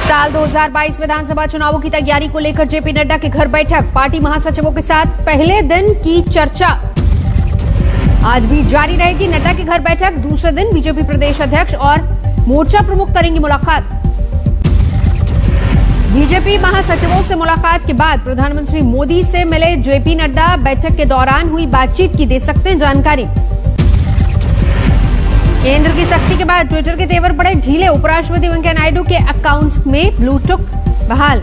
साल 2022 विधानसभा चुनावों की तैयारी को लेकर जेपी नड्डा के घर बैठक, पार्टी महासचिवों के साथ पहले दिन की चर्चा आज भी जारी रहेगी। नड्डा के घर बैठक, दूसरे दिन बीजेपी प्रदेश अध्यक्ष और मोर्चा प्रमुख करेंगे मुलाकात। बीजेपी महासचिवों से मुलाकात के बाद प्रधानमंत्री मोदी से मिले जेपी नड्डा, बैठक के दौरान हुई बातचीत की दे सकते हैं जानकारी। केंद्र की सख्ती के बाद ट्विटर के तेवर पड़े ढीले, उपराष्ट्रपति वेंकैया नायडू के अकाउंट में ब्लूटिक बहाल।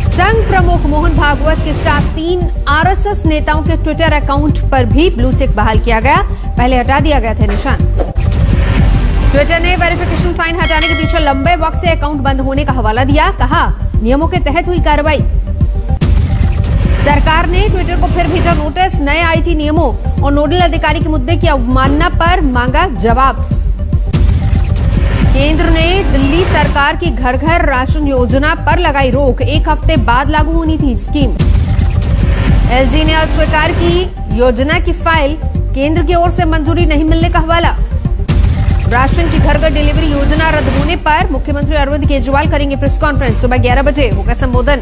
संघ प्रमुख मोहन भागवत के साथ 3 आरएसएस नेताओं के ट्विटर अकाउंट पर भी ब्लूटिक बहाल किया गया, पहले हटा दिया गया था निशान। ट्विटर ने वेरिफिकेशन फाइन हटाने के पीछे लंबे वक्त से अकाउंट बंद होने का हवाला दिया, कहा नियमों के तहत हुई कार्रवाई। सरकार ने ट्विटर को फिर भेजा नोटिस, नए आईटी नियमों और नोडल अधिकारी के मुद्दे की अवमानना पर मांगा जवाब। केंद्र ने दिल्ली सरकार की घर घर राशन योजना पर लगाई रोक, 1 हफ्ते बाद लागू होनी थी स्कीम। एलजी ने अस्वीकार की योजना की फाइल, केंद्र की ओर से मंजूरी नहीं मिलने का हवाला। राशन की घर घर डिलीवरी योजना रद्द होने पर मुख्यमंत्री अरविंद केजरीवाल करेंगे प्रेस कॉन्फ्रेंस, सुबह 11 बजे होगा संबोधन।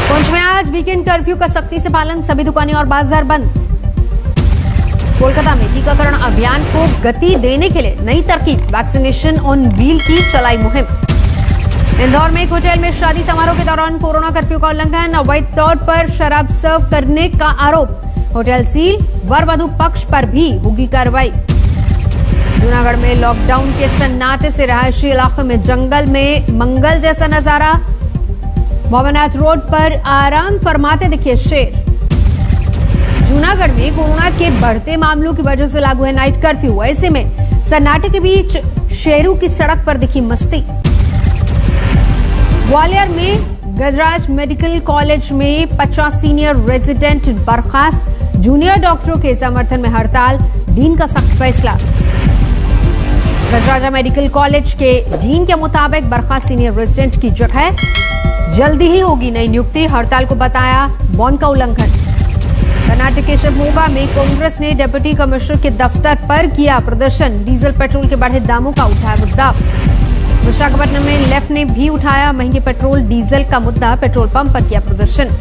पुंछ में आज वीकेंड कर्फ्यू का सख्ती से पालन, सभी दुकानें और बाजार बंद। कोलकाता में टीकाकरण अभियान को गति देने के लिए नई तरकीब, वैक्सीनेशन ऑन व्हील की चलाई मुहिम। इंदौर में एक होटल में शादी समारोह के दौरान कोरोना कर्फ्यू का उल्लंघन, अवैध तौर पर शराब सर्व करने का आरोप, होटल सील, वर वधू पक्ष पर भी होगी कार्रवाई। जूनागढ़ में लॉकडाउन के सन्नाटे से रहायशी इलाके में जंगल में मंगल जैसा नजारा, भवनाथ रोड पर आराम फरमाते दिखे शेर। जूनागढ़ में कोरोना के बढ़ते मामलों की वजह से लागू है नाइट कर्फ्यू, ऐसे में सन्नाटे के बीच शेरों की सड़क पर दिखी मस्ती। ग्वालियर में गजराज मेडिकल कॉलेज में 50 सीनियर रेजिडेंट बर्खास्त, जूनियर डॉक्टरों के समर्थन में हड़ताल, डीन का सख्त फैसला। गजराजा मेडिकल कॉलेज के डीन के मुताबिक बर्खास्त सीनियर रेजिडेंट की जगह जल्दी ही होगी नई नियुक्ति, हड़ताल को बताया बॉन्ड का उल्लंघन। कर्नाटक के शिवमोगा में कांग्रेस ने डिप्टी कमिश्नर के दफ्तर पर किया प्रदर्शन, डीजल पेट्रोल के बढ़े दामों का उठाया मुद्दा। विशाखापट्टनम में लेफ्ट ने भी उठाया महंगे पेट्रोल डीजल का मुद्दा, पेट्रोल पंप पर किया प्रदर्शन।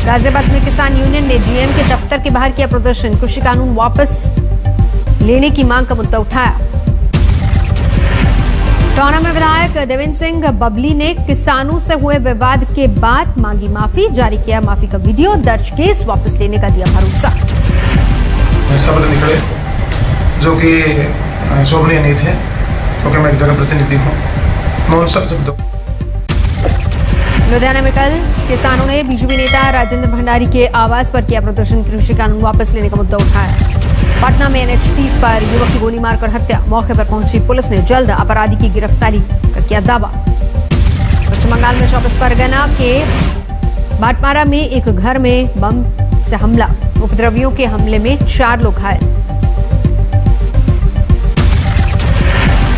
गाजियाबाद में किसान यूनियन ने डीएम के दफ्तर के बाहर किया प्रदर्शन, कृषि कानून वापस लेने की मांग का मुद्दा उठाया। टोना में विधायक देवेंद्र सिंह बबली ने किसानों से हुए विवाद के बाद मांगी माफी, जारी किया माफी का वीडियो, दर्ज केस वापस लेने का दिया भरोसा। शब्द निकले जो कि शोभनीय नहीं थे, क्योंकि मैं एक जनप्रतिनिधि हूँ, मैं उन सब शब्दों। लुधियाना में कल किसानों ने बीजेपी नेता राजेंद्र भंडारी के आवास पर किया प्रदर्शन, कृषि कानून वापस लेने का मुद्दा उठाया। पटना में NH 30 पर युवक की गोली मारकर हत्या, मौके पर पहुंची पुलिस ने जल्द अपराधी की गिरफ्तारी का किया दावा। पश्चिम बंगाल में 24 परगना के बाटमारा में एक घर में बम से हमला, उपद्रवियों के हमले में 4 लोग घायल।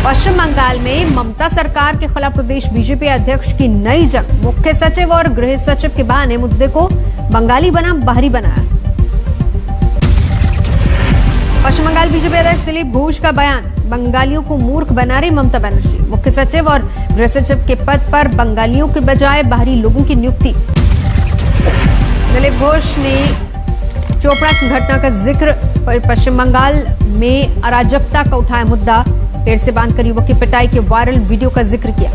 पश्चिम बंगाल में ममता सरकार के खिलाफ प्रदेश बीजेपी अध्यक्ष की नई जंग, मुख्य सचिव और गृह सचिव के बहाने मुद्दे को बंगाली बनाम बाहरी बनाया। पश्चिम बंगाल बीजेपी अध्यक्ष दिलीप घोष का बयान, बंगालियों को मूर्ख बना रही ममता बनर्जी, मुख्य सचिव और गृह सचिव के पद पर बंगालियों के बजाय बाहरी लोगों की नियुक्ति। दिलीप घोष ने चोपड़ा की घटना का जिक्र, पश्चिम बंगाल में अराजकता का उठाया मुद्दा, पेड़ से बांधकर युवक की पिटाई के वायरल वीडियो का जिक्र किया।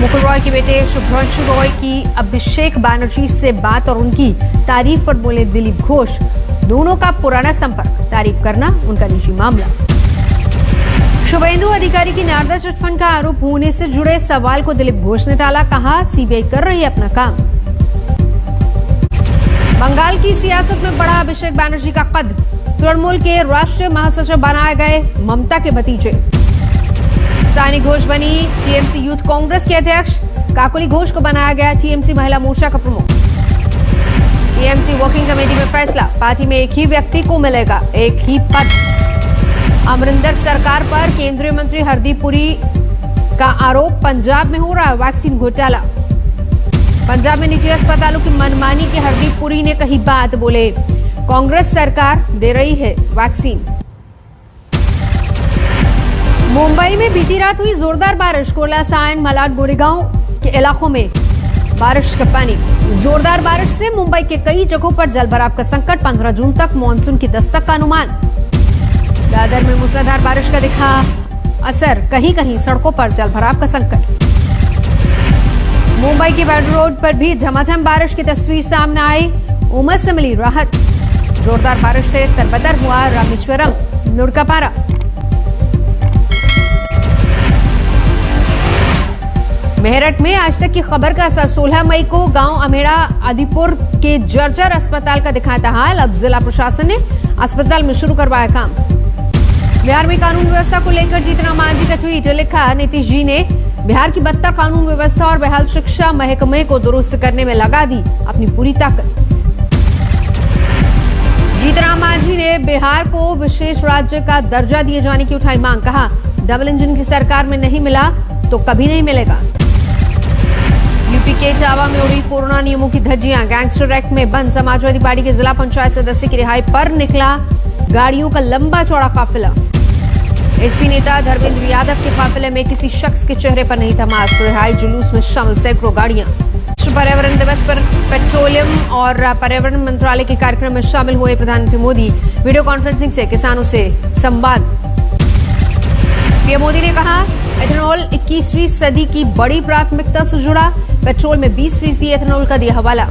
मुकुल रॉय के बेटे शुभ्रांशु रॉय की अभिषेक बनर्जी से बात और उनकी तारीफ पर बोले दिलीप घोष, दोनों का पुराना संपर्क, तारीफ करना उनका निजी मामला। शुभेंदु अधिकारी की नारदा चिटफंड का आरोप होने से जुड़े सवाल को दिलीप घोष ने टाला, कहा सीबीआई कर रही है अपना काम। बंगाल की सियासत में बढ़ा अभिषेक बनर्जी का कद, तृणमूल के राष्ट्रीय महासचिव बनाए गए ममता के भतीजे। सानी घोष बनी टीएमसी यूथ कांग्रेस के अध्यक्ष, काकोली घोष को बनाया गया टीएमसी महिला मोर्चा का प्रमुख। टीएमसी वर्किंग कमेटी में फैसला, पार्टी में एक ही व्यक्ति को मिलेगा एक ही पद। अमरिंदर सरकार पर केंद्रीय मंत्री हरदीप पुरी का आरोप, पंजाब में हो रहा है वैक्सीन घोटाला। पंजाब में निजी अस्पतालों की मनमानी की हरदीप पुरी ने कही बात, बोले कांग्रेस सरकार दे रही है वैक्सीन। मुंबई में बीती रात हुई जोरदार बारिश। कोरला सायन मलाड गोरेगांव के इलाकों में बारिश का पानी। जोरदार बारिश से मुंबई के कई जगहों पर जलभराव का संकट। 15 जून तक मानसून की दस्तक का अनुमान। दादर में मूसलाधार बारिश का दिखा असर। कहीं कहीं सड़कों पर जलभराव का संकट। मुंबई के वेड रोड पर भी झमाझम बारिश की तस्वीर सामने आई। उमस से मिली राहत। जोरदार बारिश से तरबतर हुआ रामेश्वरम नुड़कापारा। मेरठ में आज तक की खबर का असर। 16 मई को गांव अमेड़ा आदिपुर के जर्जर अस्पताल का दिखाया था हाल। अब जिला प्रशासन ने अस्पताल में शुरू करवाया काम। बिहार में कानून व्यवस्था को लेकर जीतन राम मांझी का ट्वीट लिखा। नीतीश जी ने बिहार की बदतर कानून व्यवस्था और बहाल शिक्षा महकमे को दुरुस्त करने में लगा दी अपनी पूरी ताकत। जीतन राम मांझी ने बिहार को विशेष राज्य का दर्जा दिए जाने की उठाई मांग। कहा, डबल इंजन की सरकार में नहीं मिला तो कभी नहीं मिलेगा। यूपी के इटावा में उड़ी कोरोना नियमों की धज्जियां। गैंगस्टर एक्ट में बंद समाजवादी पार्टी के जिला पंचायत सदस्य की रिहाई पर निकला गाड़ियों का लंबा चौड़ा काफिला। एसपी नेता धर्मेंद्र यादव के काफिले में किसी शख्स के चेहरे पर नहीं था मास्क। रिहाई जुलूस में शामिल सैकड़ों गाड़ियां। विश्व पर्यावरण दिवस पर पेट्रोलियम और पर्यावरण मंत्रालय के कार्यक्रम में शामिल हुए प्रधानमंत्री मोदी। वीडियो कॉन्फ्रेंसिंग से किसानों से संवाद। पीएम मोदी ने कहा, एथेनॉल 21वीं सदी की बड़ी प्राथमिकता से जुड़ा। पेट्रोल में 20% एथेनॉल का दिया हवाला।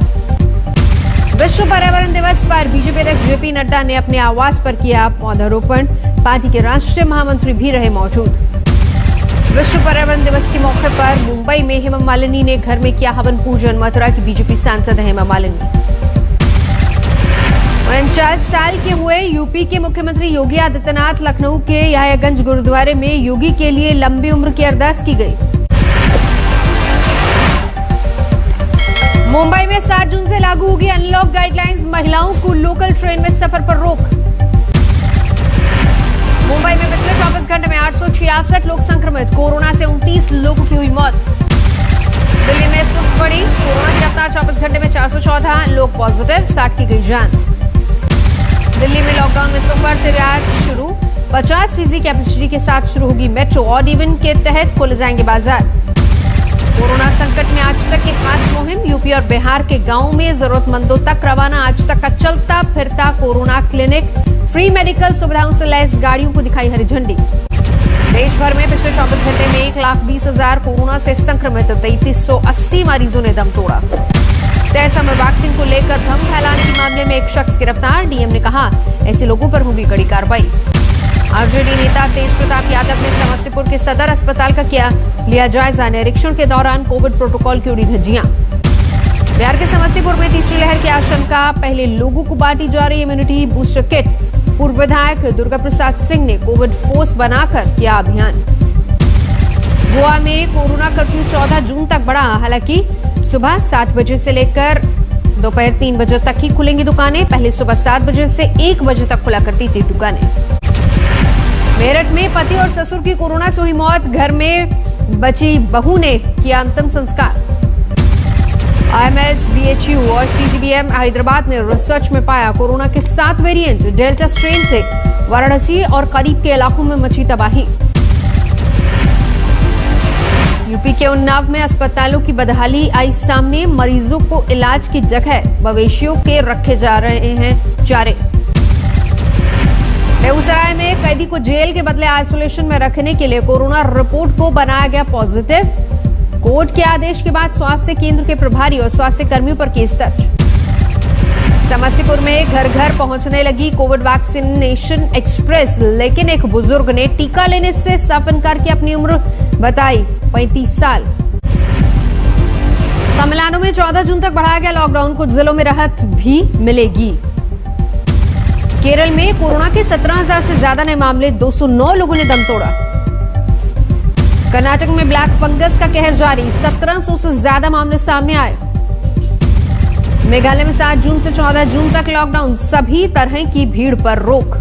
विश्व पर्यावरण दिवस पर बीजेपी अध्यक्ष जेपी नड्डा ने अपने आवास पर किया पौधारोपण। पार्टी के राष्ट्रीय महामंत्री भी रहे मौजूद। विश्व पर्यावरण दिवस के मौके पर मुंबई में हेमा मालिनी ने घर में किया हवन पूजन। मथुरा की बीजेपी सांसद हेमा मालिनी। 49 साल के हुए यूपी के मुख्यमंत्री योगी आदित्यनाथ। लखनऊ के याहियागंज गुरुद्वारे में योगी के लिए लंबी उम्र की अरदास की गई। मुंबई में 7 जून से लागू होगी अनलॉक गाइडलाइंस। महिलाओं को लोकल ट्रेन में सफर पर रोक। मुंबई में पिछले 24 घंटे में 866 लोग संक्रमित। कोरोना से 29 लोगों की हुई मौत। दिल्ली में सुस्त बढ़ी। कोरोना की रफ्तार 24 घंटे में 414 लोग पॉजिटिव, 60 की गई जान। दिल्ली में लॉकडाउन में सोमवार से रियायत शुरू। 50% कैपेसिटी के साथ शुरू होगी मेट्रो। ऑड इवन के तहत खोले जाएंगे बाजार। कोरोना संकट में आज तक की खास मुहिम। यूपी और बिहार के गांवों में जरूरतमंदों तक रवाना आज तक का चलता फिरता कोरोना क्लिनिक। फ्री मेडिकल सुविधाओं से लैस गाड़ियों को दिखाई हरी झंडी। देश भर में पिछले 24 घंटे में 1,20,000 कोरोना से संक्रमित। 3380 मरीजों ने दम तोड़ा। सहरसा में वैक्सीन को लेकर भ्रम फैलाने के मामले में एक शख्स गिरफ्तार। डीएम ने कहा, ऐसे लोगों पर होगी कड़ी कार्रवाई। आरजेडी नेता तेज प्रताप यादव ने समस्तीपुर के सदर अस्पताल का किया लिया जायजा। निरीक्षण के दौरान कोविड प्रोटोकॉल की उड़ी धज्जियां। बिहार के समस्तीपुर में तीसरी लहर की आशंका। पहले लोगों को बांटी जा रही इम्यूनिटी बूस्टर किट। पूर्व विधायक दुर्गा प्रसाद सिंह ने कोविड फोर्स बनाकर किया अभियान। गोवा में कोरोना कर्फ्यू 14 जून तक बढ़ा। हालांकि सुबह 7 बजे से लेकर दोपहर 3 बजे तक ही खुलेंगी दुकानें। पहले सुबह 7 बजे से 1 बजे तक खुला करती थी दुकानें। मेरठ में पति और ससुर की कोरोना से हुई मौत। घर में बची बहू ने किया अंतिम संस्कार। आईएमएस, बीएचयू और सीजीबीएम हैदराबाद ने रिसर्च में पाया कोरोना के 7 वेरिएंट। डेल्टा स्ट्रेन से वाराणसी और करीब के इलाकों में मची तबाही। यूपी के उन्नाव में अस्पतालों की बदहाली आई सामने। मरीजों को इलाज की जगह मवेशियों के रखे जा रहे हैं चारे। बेगूसराय में कैदी को जेल के बदले आइसोलेशन में रखने के लिए कोरोना रिपोर्ट को बनाया गया पॉजिटिव। कोर्ट के आदेश के बाद स्वास्थ्य केंद्र के प्रभारी और स्वास्थ्य कर्मियों पर केस दर्ज। समस्तीपुर में घर घर पहुंचने लगी कोविड वैक्सीनेशन एक्सप्रेस। लेकिन एक बुजुर्ग ने टीका लेने से साफ इनकार किया। अपनी उम्र बताई 35 साल। तमिलनाडु में 14 जून तक बढ़ाया गया लॉकडाउन। कुछ जिलों में राहत भी मिलेगी। केरल में कोरोना के 17,000 से ज्यादा नए मामले। 209 लोगों ने दम तोड़ा। कर्नाटक में ब्लैक फंगस का कहर जारी। 1700 से ज्यादा मामले सामने आए। मेघालय में 7 जून से 14 जून तक लॉकडाउन। सभी तरह की भीड़ पर रोक।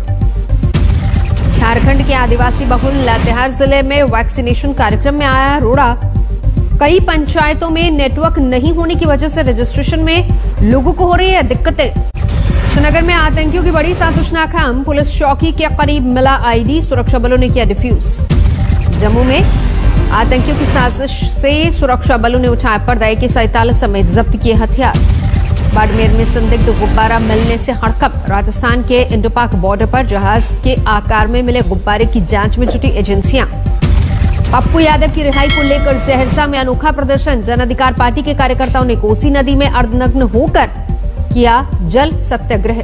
झारखंड के आदिवासी बहुल लातेहार जिले में वैक्सीनेशन कार्यक्रम में आया रोड़ा। कई पंचायतों में नेटवर्क नहीं होने की वजह से रजिस्ट्रेशन में लोगों को हो रही है दिक्कतें। श्रीनगर में आतंकियों की बड़ी साजिश नाकाम। पुलिस चौकी के करीब मिला आईडी। सुरक्षा बलों ने किया डिफ्यूज। जम्मू में आतंकियों की साजिश से सुरक्षा बलों ने उठाया पर्दा, AK-47 समेत जब्त किए हथियार। बाड़मेर में संदिग्ध गुब्बारा मिलने से हड़कंप। राजस्थान के इंडो-पाक बॉर्डर पर जहाज के आकार में मिले गुब्बारे की जांच में जुटी एजेंसियां। पप्पू यादव की रिहाई को लेकर सहरसा में अनोखा प्रदर्शन। जन अधिकार पार्टी के कार्यकर्ताओं ने कोसी नदी में अर्धनग्न होकर किया जल सत्याग्रह।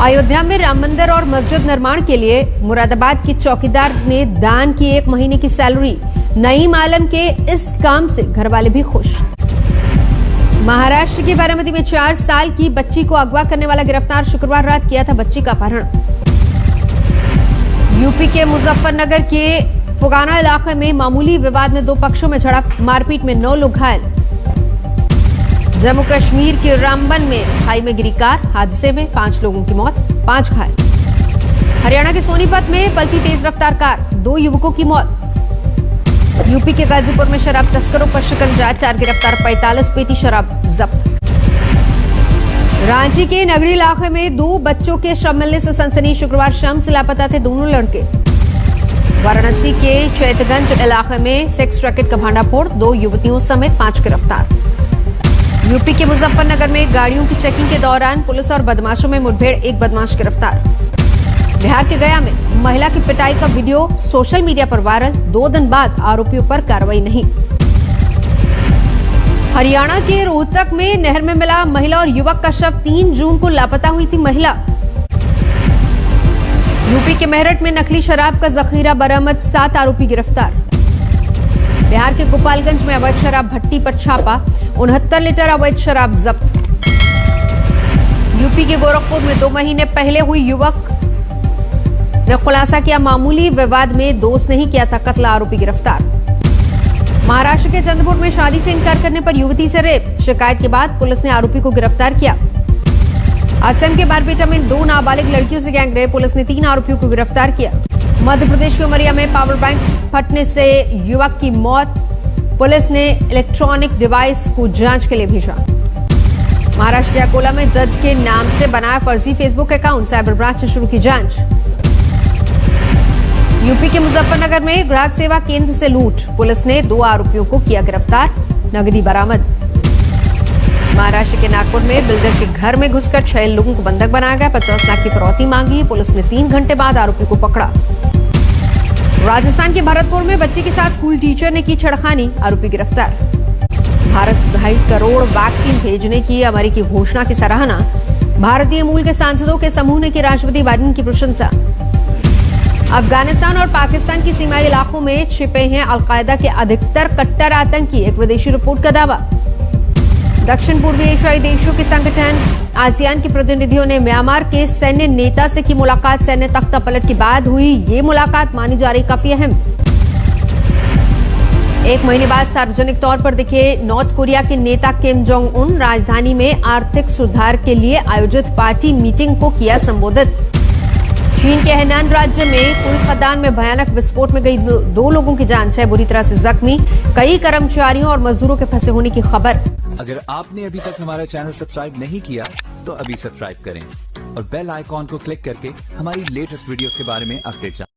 अयोध्या में राम मंदिर और मस्जिद निर्माण के लिए मुरादाबाद के चौकीदार ने दान की 1 महीने की सैलरी। नईम आलम के इस काम से घरवाले भी खुश। महाराष्ट्र की बारामती में 4 साल की बच्ची को अगवा करने वाला गिरफ्तार। शुक्रवार रात किया था बच्ची का अपहरण। यूपी के मुजफ्फरनगर के फुगाना इलाके में मामूली विवाद में 2 पक्षों में झड़प, मारपीट में 9 लोग घायल। जम्मू कश्मीर के रामबन में खाई में गिरी कार, हादसे में 5 लोगों की मौत, 5 घायल। हरियाणा के सोनीपत में पलटी तेज रफ्तार कार, 2 युवकों की मौत। यूपी के गाजीपुर में शराब तस्करों पर शिकंजा, 4 गिरफ्तार, 45 पेटी शराब जब्त। रांची के नगरी इलाके में 2 बच्चों के शव मिलने से सनसनी। शुक्रवार शाम से लापता थे दोनों लड़के। वाराणसी के चैतगंज इलाके में सेक्स रैकेट का भांडाफोड़, 2 युवतियों समेत 5 गिरफ्तार। यूपी के मुजफ्फरनगर में गाड़ियों की चेकिंग के दौरान पुलिस और बदमाशों में मुठभेड़, 1 बदमाश गिरफ्तार। बिहार के गया में महिला की पिटाई का वीडियो सोशल मीडिया पर वायरल, 2 दिन बाद आरोपियों पर कार्रवाई नहीं। हरियाणा के रोहतक में नहर में मिला महिला और युवक का शव, 3 जून को लापता हुई थी महिला। यूपी के मेरठ में नकली शराब का जखीरा बरामद, 7 आरोपी गिरफ्तार। बिहार के गोपालगंज में अवैध शराब भट्टी पर छापा, 69 लीटर अवैध शराब जब्त। यूपी के गोरखपुर में 2 महीने पहले हुई युवक ने खुलासा किया, मामूली विवाद में दोस्त नहीं किया था कत्ल, आरोपी गिरफ्तार। महाराष्ट्र के चंद्रपुर में शादी से इनकार करने पर युवती से रेप, शिकायत के बाद पुलिस ने आरोपी को गिरफ्तार किया। असम के बारपेटा में 2 नाबालिग लड़कियों से गैंगरेप, पुलिस ने 3 आरोपियों को गिरफ्तार किया। मध्य प्रदेश के उमरिया में पावर बैंक फटने से युवक की मौत, पुलिस ने इलेक्ट्रॉनिक डिवाइस को जांच के लिए भेजा। महाराष्ट्र के अकोला में जज के नाम से बनाया फर्जी फेसबुक अकाउंट, साइबर ब्रांच ने शुरू की जांच। यूपी के मुजफ्फरनगर में ग्राहक सेवा केंद्र से लूट, पुलिस ने 2 आरोपियों को किया गिरफ्तार, नकदी बरामद। महाराष्ट्र के नागपुर में बिल्डर के घर में घुसकर 6 लोगों को बंधक बनाया गया, 50 लाख की फिरौती मांगी, पुलिस ने 3 घंटे बाद आरोपी को पकड़ा। राजस्थान के भरतपुर में बच्ची के साथ स्कूल टीचर ने की छेड़खानी, आरोपी गिरफ्तार। भारत 2.5 करोड़ वैक्सीन भेजने की अमेरिकी घोषणा की सराहना, भारतीय मूल के सांसदों के समूह ने की राष्ट्रपति बाइडेन की प्रशंसा। अफगानिस्तान और पाकिस्तान की सीमाई इलाकों में छिपे हैं अलकायदा के अधिकतर कट्टर आतंकी, एक विदेशी रिपोर्ट का दावा। दक्षिण पूर्वी एशियाई देशों के संगठन आसियान के प्रतिनिधियों ने म्यांमार के सैन्य नेता से की मुलाकात, सैन्य तख्ता पलट के बाद हुई ये मुलाकात मानी जा रही काफी अहम। 1 महीने बाद सार्वजनिक तौर पर दिखे नॉर्थ कोरिया के नेता किम जोंग उन, राजधानी में आर्थिक सुधार के लिए आयोजित पार्टी मीटिंग को किया संबोधित। चीन के हेनान राज्य में कुल खदान में भयानक विस्फोट में गई 2 लोगों की जान, 6 बुरी तरह से जख्मी, कई कर्मचारियों और मजदूरों के फंसे होने की खबर। अगर आपने अभी तक हमारा चैनल सब्सक्राइब नहीं किया तो अभी सब्सक्राइब करें और बेल आइकॉन को क्लिक करके हमारी लेटेस्ट वीडियोस के बारे में अपडेट जानें।